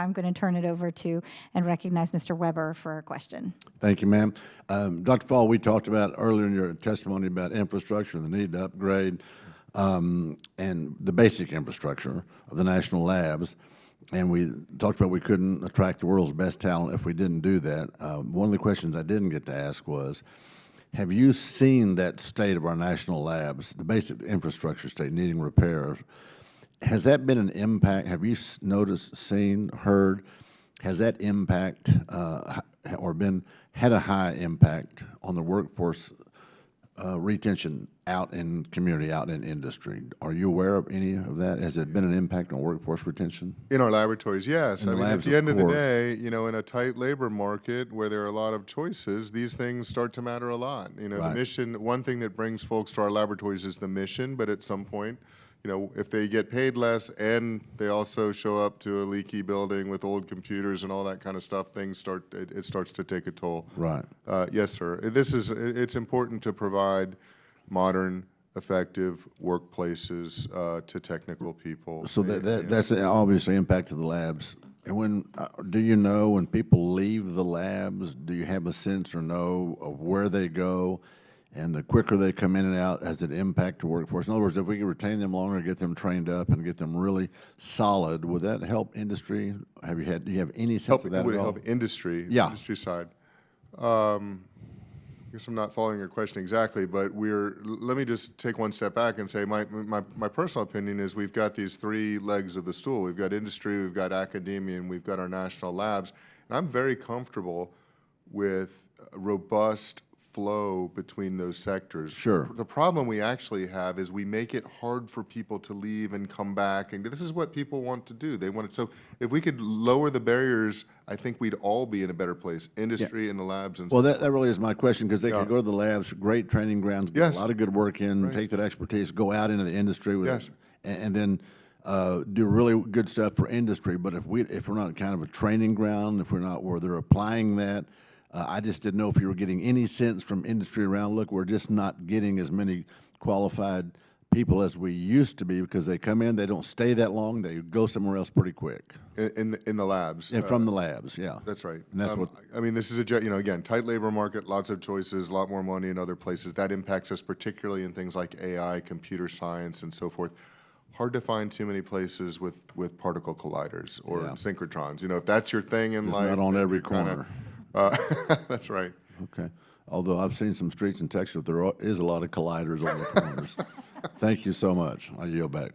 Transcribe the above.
I'm going to turn it over to and recognize Mr. Weber for a question. Thank you, ma'am. Dr. Fall, we talked about earlier in your testimony about infrastructure, the need to upgrade, and the basic infrastructure of the national labs. And we talked about we couldn't attract the world's best talent if we didn't do that. One of the questions I didn't get to ask was, have you seen that state of our national labs, the basic infrastructure state needing repair? Has that been an impact? Have you noticed, seen, heard? Has that impact or had a high impact on the workforce retention out in community, out in industry? Are you aware of any of that? Has it been an impact on workforce retention? In our laboratories, yes. I mean, labs, at the end of the course. day, you know, in a tight labor market where there are a lot of choices, these things start to matter a lot. You know, Right. The mission, one thing that brings folks to our laboratories is the mission, but at some point, you know, if they get paid less and they also show up to a leaky building with old computers and all that kind of stuff, it starts to take a toll. Right. Yes, sir. It's important to provide modern, effective workplaces to technical people. So that's obviously impacted the labs. And when do you know when people leave the labs? Do you have a sense or know of where they go? And the quicker they come in and out, has it impact the workforce? In other words, if we could retain them longer, get them trained up, and get them really solid, would that help industry? Do you have any sense of that Would at it all? help industry? Yeah. Industry side. I guess I'm not following your question exactly, but let me just take one step back and say my personal opinion is we've got these three legs of the stool. We've got industry, we've got academia, and we've got our national labs. And I'm very comfortable with a robust flow between those sectors. Sure. The problem we actually have is we make it hard for people to leave and come back, and this is what people want to do. They want it. So if we could lower the barriers, I think we'd all be in a better place, industry and the labs. And Well, that really is my question, because they could go to the labs, great training grounds, get Yes. a lot of good work in, Right. take that expertise, go out into the industry with Yes. it, and then do really good stuff for industry. But if we're not kind of a training ground, if we're not where they're applying that, I just didn't know if you were getting any sense from industry around, look, we're just not getting as many qualified people as we used to be, because they come in, they don't stay that long, they go somewhere else pretty quick. in the labs. And from the labs, yeah. That's right. And that's what. I mean, this is again, tight labor market, lots of choices, a lot more money in other places. That impacts us particularly in things like AI, computer science, and so forth. Hard to find too many places with particle colliders or synchrotrons. You know, if that's your thing in It's life, not on then every you're kinda- corner. That's right. Okay. Although I've seen some streets in Texas, there is a lot of colliders on the corners. Thank you so much. I yield back.